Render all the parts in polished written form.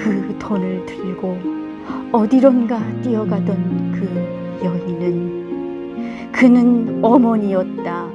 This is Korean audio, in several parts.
그 돈을 들고 어디론가 뛰어가던 그 여인은 그는 어머니였다.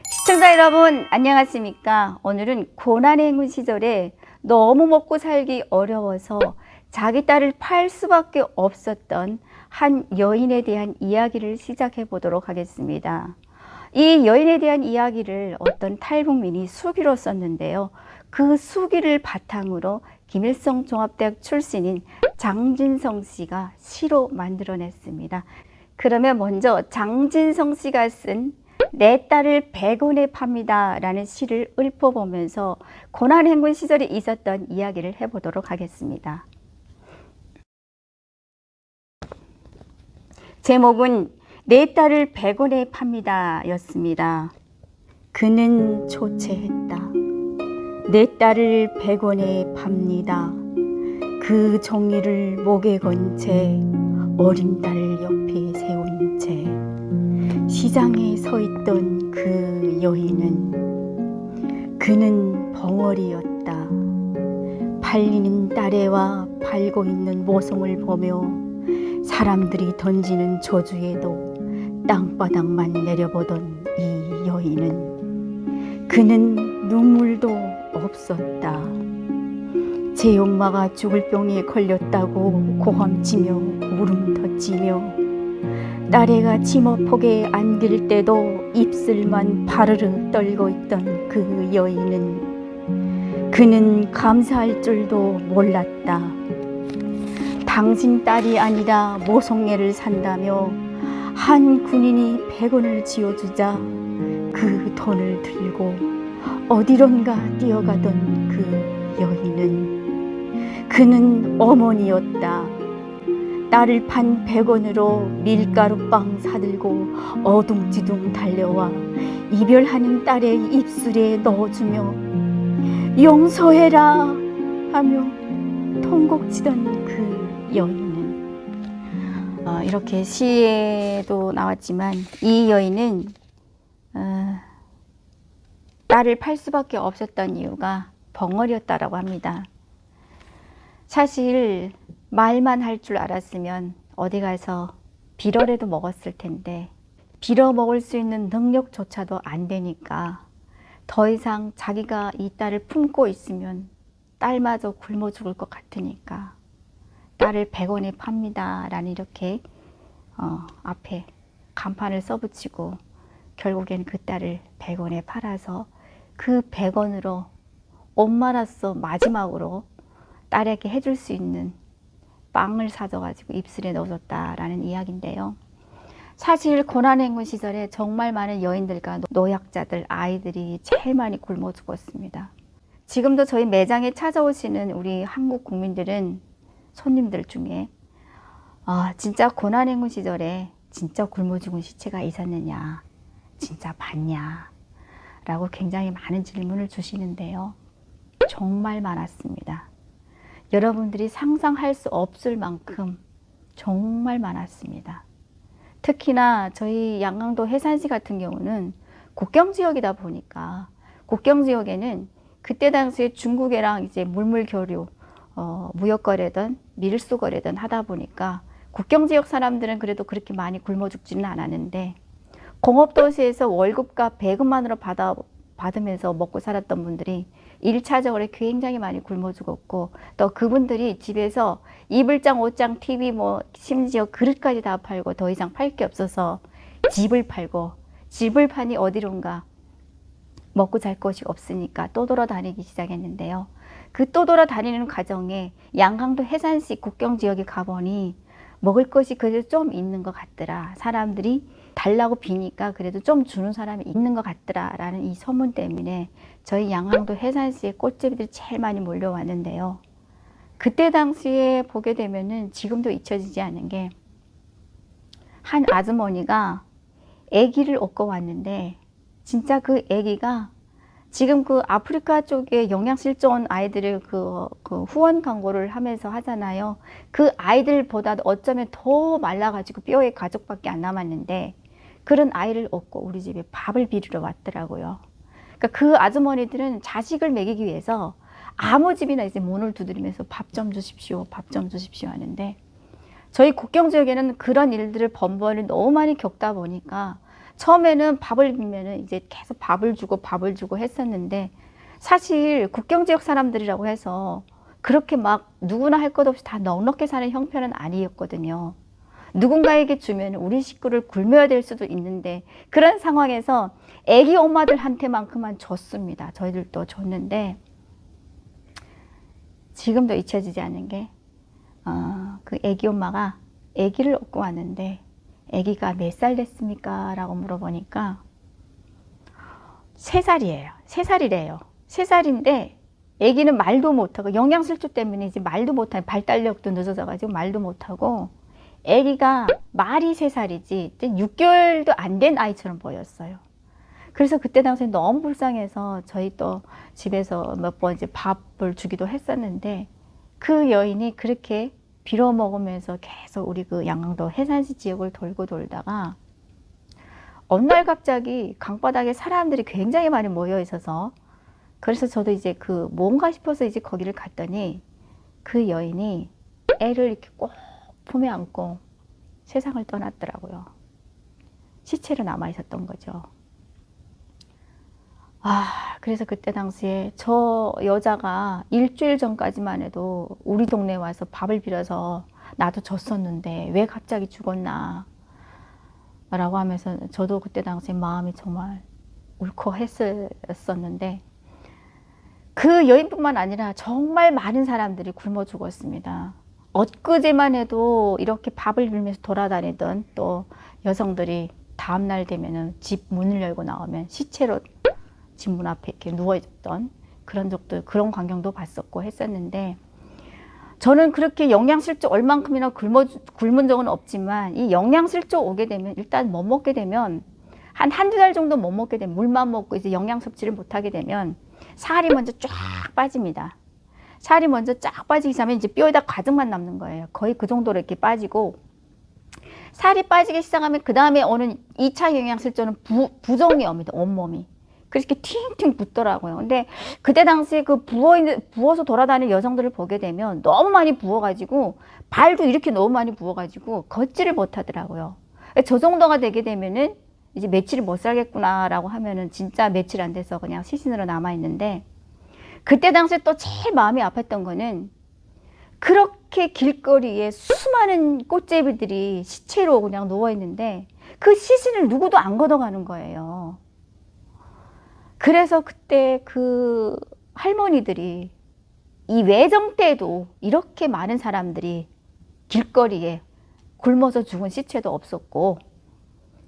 시청자 여러분 안녕하십니까? 오늘은 고난의 행군 시절에 너무 먹고 살기 어려워서 자기 딸을 팔 수밖에 없었던 한 여인에 대한 이야기를 시작해 보도록 하겠습니다. 이 여인에 대한 이야기를 어떤 탈북민이 수기로 썼는데요. 그 수기를 바탕으로 김일성 종합대학 출신인 장진성 씨가 시로 만들어냈습니다. 그러면 먼저 장진성 씨가 쓴 내 딸을 100원에 팝니다 라는 시를 읊어보면서 고난 행군 시절에 있었던 이야기를 해보도록 하겠습니다. 제목은 내 딸을 100원에 팝니다 였습니다. 그는 초췌했다. 내 딸을 100원에 팝니다. 그 종이를 목에 건 채 어린 딸 옆에 세운 채 시장에 서 있던 그 여인은 그는 벙어리였다. 팔리는 딸애와 팔고 있는 모성을 보며 사람들이 던지는 저주에도 땅바닥만 내려보던 이 여인은 그는 눈물도 없었다. 제 엄마가 죽을 병에 걸렸다고 고함치며 울음 덧치며 딸애가 치모폭에 안길 때도 입술만 바르르 떨고 있던 그 여인은 그는 감사할 줄도 몰랐다. 당신 딸이 아니라 모성애를 산다며 한 군인이 100원을 쥐어주자 그 돈을 들고 어디론가 뛰어가던 그 여인은 그는 어머니였다. 딸을 판 100원으로 밀가루빵 사들고 어둥지둥 달려와 이별하는 딸의 입술에 넣어주며 용서해라 하며 통곡치던 그 여인은 이렇게 시에도 나왔지만 이 여인은 딸을 팔 수밖에 없었던 이유가 벙어리였다라고 합니다. 사실 말만 할 줄 알았으면 어디 가서 빌어라도 먹었을 텐데 빌어 먹을 수 있는 능력조차도 안 되니까 더 이상 자기가 이 딸을 품고 있으면 딸마저 굶어 죽을 것 같으니까 딸을 100원에 팝니다 라는 이렇게 앞에 간판을 써붙이고 결국엔 그 딸을 100원에 팔아서 그 100원으로 엄마로서 마지막으로 딸에게 해줄 수 있는 빵을 사줘가지고 입술에 넣어줬다라는 이야기인데요. 사실 고난의 행군 시절에 정말 많은 여인들과 노약자들, 아이들이 제일 많이 굶어 죽었습니다. 지금도 저희 매장에 찾아오시는 우리 한국 국민들은 손님들 중에 진짜 고난의 행군 시절에 진짜 굶어 죽은 시체가 있었느냐, 진짜 봤냐 라고 굉장히 많은 질문을 주시는데요. 정말 많았습니다. 여러분들이 상상할 수 없을 만큼 정말 많았습니다. 특히나 저희 양강도 해산시 같은 경우는 국경지역이다 보니까 국경지역에는 그때 당시에 중국이랑 이제 물물교류, 무역거래든 밀수거래든 하다 보니까 국경지역 사람들은 그래도 그렇게 많이 굶어 죽지는 않았는데 공업도시에서 월급과 배급만으로 받으면서 먹고 살았던 분들이 1차적으로 굉장히 많이 굶어 죽었고 또 그분들이 집에서 이불장, 옷장, TV 심지어 그릇까지 다 팔고 더 이상 팔 게 없어서 집을 팔고 집을 파니 어디론가 먹고 잘 것이 없으니까 또 돌아다니기 시작했는데요. 그 또 돌아다니는 과정에 양강도 해산시 국경지역에 가보니 먹을 것이 그래도 좀 있는 것 같더라. 사람들이 달라고 비니까 그래도 좀 주는 사람이 있는 것 같더라 라는 이 소문 때문에 저희 양강도 해산시에 꽃제비들이 제일 많이 몰려왔는데요. 그때 당시에 보게 되면은 지금도 잊혀지지 않는 게 한 아주머니가 아기를 업고 왔는데 진짜 그 아기가 지금 그 아프리카 쪽에 영양실조 온 아이들을 그 후원 광고를 하면서 하잖아요. 그 아이들보다 어쩌면 더 말라가지고 뼈에 가죽밖에 안 남았는데 그런 아이를 얻고 우리 집에 밥을 비리러 왔더라고요. 그러니까 그 아주머니들은 자식을 먹이기 위해서 아무 집이나 이제 문을 두드리면서 밥 좀 주십시오, 밥 좀 주십시오 하는데 저희 국경 지역에는 그런 일들을 번번이 너무 많이 겪다 보니까 처음에는 밥을 빌면은 이제 계속 밥을 주고 했었는데 사실 국경 지역 사람들이라고 해서 그렇게 막 누구나 할 것 없이 다 넉넉히 사는 형편은 아니었거든요. 누군가에게 주면 우리 식구를 굶어야 될 수도 있는데 그런 상황에서 애기 엄마들한테만큼만 줬습니다. 저희들도 줬는데 지금도 잊혀지지 않는 게 그 애기 엄마가 애기를 얻고 왔는데 애기가 몇 살 됐습니까? 라고 물어보니까 3살이에요. 3살이래요. 3살인데 애기는 말도 못하고 영양실조 때문에 이제 말도 못하고 발달력도 늦어져가지고 말도 못하고 애기가 말이 3살이지 6개월도 안 된 아이처럼 보였어요. 그래서 그때 당시에 너무 불쌍해서 저희 또 집에서 몇 번 이제 밥을 주기도 했었는데 그 여인이 그렇게 빌어먹으면서 계속 우리 그 양강도 해산시 지역을 돌고 돌다가 어느 날 갑자기 강바닥에 사람들이 굉장히 많이 모여 있어서 그래서 저도 이제 그 뭔가 싶어서 이제 거기를 갔더니 그 여인이 애를 이렇게 꼭 품에 안고 세상을 떠났더라고요. 시체로 남아 있었던 거죠. 그래서 그때 당시에 저 여자가 일주일 전까지만 해도 우리 동네에 와서 밥을 빌어서 나도 줬었는데 왜 갑자기 죽었나 라고 하면서 저도 그때 당시에 마음이 정말 울컥했었는데 그 여인뿐만 아니라 정말 많은 사람들이 굶어 죽었습니다. 엊그제만 해도 이렇게 밥을 빌면서 돌아다니던 또 여성들이 다음날 되면은 집 문을 열고 나오면 시체로 집 문 앞에 이렇게 누워있던 그런 적도, 그런 광경도 봤었고 했었는데 저는 그렇게 영양실조 얼만큼이나 굶은 적은 없지만 이 영양실조 오게 되면 일단 못 먹게 되면 한두 달 정도 못 먹게 되면 물만 먹고 이제 영양 섭취를 못 하게 되면 살이 먼저 쫙 빠집니다. 살이 먼저 쫙 빠지기 시작하면 이제 뼈에다 가죽만 남는 거예요. 거의 그 정도로 이렇게 빠지고 살이 빠지기 시작하면 그 다음에 오는 2차 영양실조는 부종이 옵니다. 온몸이. 그렇게 팅팅 붓더라고요. 근데 그때 당시에 그 부어서 돌아다니는 여성들을 보게 되면 너무 많이 부어가지고 발도 이렇게 너무 많이 부어가지고 걷지를 못하더라고요. 저 정도가 되게 되면은 이제 며칠을 못 살겠구나라고 하면은 진짜 며칠 안 돼서 그냥 시신으로 남아있는데 그때 당시에 또 제일 마음이 아팠던 거는 그렇게 길거리에 수많은 꽃제비들이 시체로 그냥 누워있는데 그 시신을 누구도 안 걷어가는 거예요. 그래서 그때 그 할머니들이 이 외정 때도 이렇게 많은 사람들이 길거리에 굶어서 죽은 시체도 없었고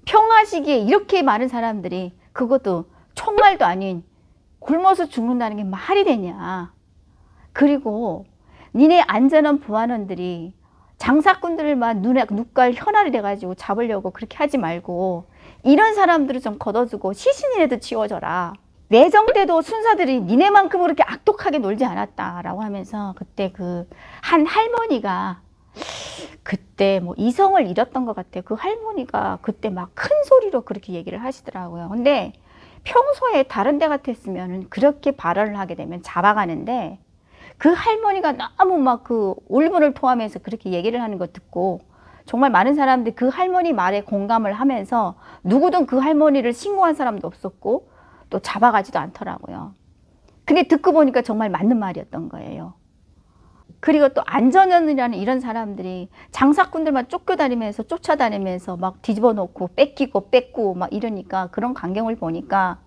평화 시기에 이렇게 많은 사람들이 그것도 총알도 아닌 굶어서 죽는다는 게 말이 되냐. 그리고 니네 안전한 보안원들이 장사꾼들만 눈깔 현알이 돼가지고 잡으려고 그렇게 하지 말고 이런 사람들을 좀 걷어주고 시신이라도 치워줘라. 내정 때도 순사들이 니네만큼 그렇게 악독하게 놀지 않았다라고 하면서 그때 그 한 할머니가 그때 뭐 이성을 잃었던 것 같아요. 그 할머니가 그때 막 큰 소리로 그렇게 얘기를 하시더라고요. 근데 평소에 다른 데 같았으면 그렇게 발언을 하게 되면 잡아가는데 그 할머니가 너무 막 그 울분을 토하면서 그렇게 얘기를 하는 거 듣고 정말 많은 사람들이 그 할머니 말에 공감을 하면서 누구든 그 할머니를 신고한 사람도 없었고 또 잡아가지도 않더라고요. 근데 듣고 보니까 정말 맞는 말이었던 거예요. 그리고 또 안전원이라는 이런 사람들이 장사꾼들만 쫓아다니면서 막 뒤집어 놓고 뺏고 막 이러니까 그런 광경을 보니까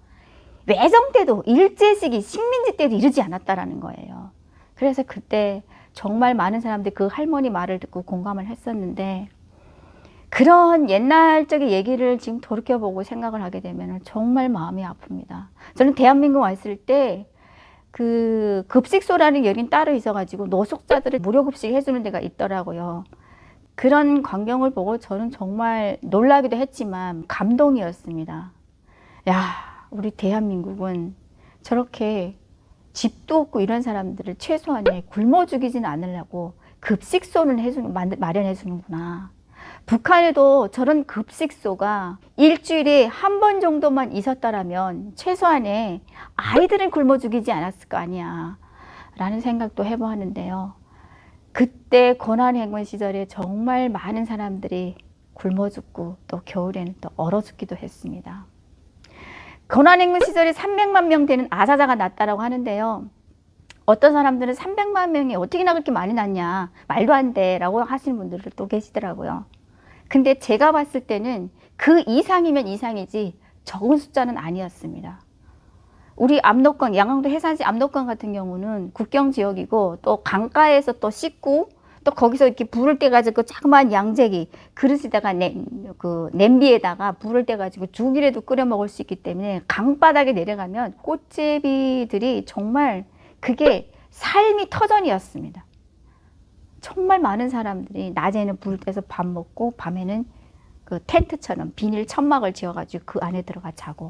외정 때도 일제시기 식민지 때도 이러지 않았다라는 거예요. 그래서 그때 정말 많은 사람들이 그 할머니 말을 듣고 공감을 했었는데 그런 옛날적인 얘기를 지금 돌이켜보고 생각을 하게 되면 정말 마음이 아픕니다. 저는 대한민국 왔을 때 그 급식소라는 여긴 따로 있어가지고 노숙자들을 무료 급식 해주는 데가 있더라고요. 그런 광경을 보고 저는 정말 놀라기도 했지만 감동이었습니다. 야, 우리 대한민국은 저렇게 집도 없고 이런 사람들을 최소한에 굶어 죽이진 않으려고 급식소는 마련해 주는구나. 북한에도 저런 급식소가 일주일에 한 번 정도만 있었다라면 최소한의 아이들은 굶어 죽이지 않았을 거 아니야 라는 생각도 해보았는데요. 그때 권한행군 시절에 정말 많은 사람들이 굶어 죽고 또 겨울에는 또 얼어 죽기도 했습니다. 권한행군 시절에 300만 명 되는 아사자가 났다라고 하는데요. 어떤 사람들은 300만 명이 어떻게나 그렇게 많이 났냐, 말도 안 돼 라고 하시는 분들도 또 계시더라고요. 근데 제가 봤을 때는 그 이상이면 이상이지 적은 숫자는 아니었습니다. 우리 압록강, 양강도 해산시 압록강 같은 경우는 국경 지역이고 또 강가에서 또 씻고 또 거기서 이렇게 불을 떼가지고 자그마한 양재기 그릇에다가 냄비에다가 불을 떼가지고 죽이라도 끓여 먹을 수 있기 때문에 강바닥에 내려가면 꽃제비들이 정말 그게 삶이 터전이었습니다. 정말 많은 사람들이 낮에는 불을 떼서 밥 먹고 밤에는 그 텐트처럼 비닐 천막을 지어가지고 그 안에 들어가 자고.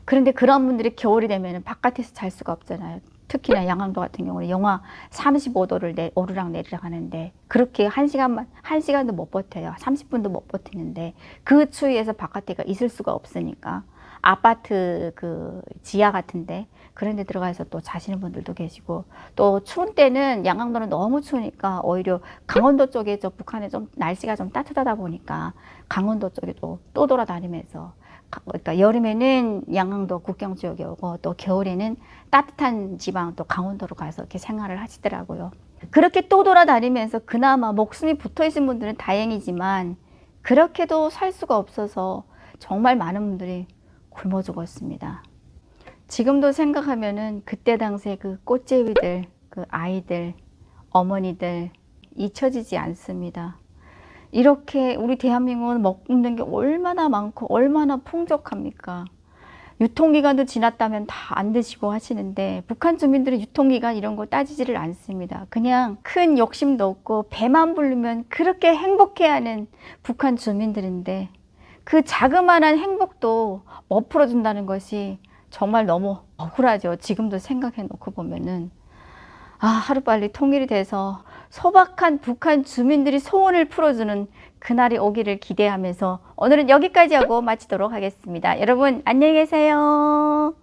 그런데 그런 분들이 겨울이 되면 바깥에서 잘 수가 없잖아요. 특히나 양강도 같은 경우는 영하 35도를 오르락 내리락 하는데 그렇게 한 시간도 못 버텨요. 30분도 못 버티는데 그 추위에서 바깥에 있을 수가 없으니까 아파트 그 지하 같은데 그런 데 들어가서 또 자시는 분들도 계시고 또 추운 때는 양강도는 너무 추우니까 오히려 강원도 쪽에 북한에 좀 날씨가 좀 따뜻하다 보니까 강원도 쪽에 또 돌아다니면서 그러니까 여름에는 양강도 국경 지역에 오고 또 겨울에는 따뜻한 지방 또 강원도로 가서 이렇게 생활을 하시더라고요. 그렇게 또 돌아다니면서 그나마 목숨이 붙어 있는 분들은 다행이지만 그렇게도 살 수가 없어서 정말 많은 분들이 굶어 죽었습니다. 지금도 생각하면은 그때 당시에 그 꽃제비들, 그 아이들, 어머니들 잊혀지지 않습니다. 이렇게 우리 대한민국은 먹는 게 얼마나 많고 얼마나 풍족합니까? 유통기간도 지났다면 다 안 드시고 하시는데 북한 주민들은 유통기간 이런 거 따지지를 않습니다. 그냥 큰 욕심도 없고 배만 부르면 그렇게 행복해하는 북한 주민들인데 그 자그마한 행복도 못 풀어준다는 것이 정말 너무 억울하죠. 지금도 생각해 놓고 보면은 하루빨리 통일이 돼서 소박한 북한 주민들이 소원을 풀어주는 그날이 오기를 기대하면서 오늘은 여기까지 하고 마치도록 하겠습니다. 여러분 안녕히 계세요.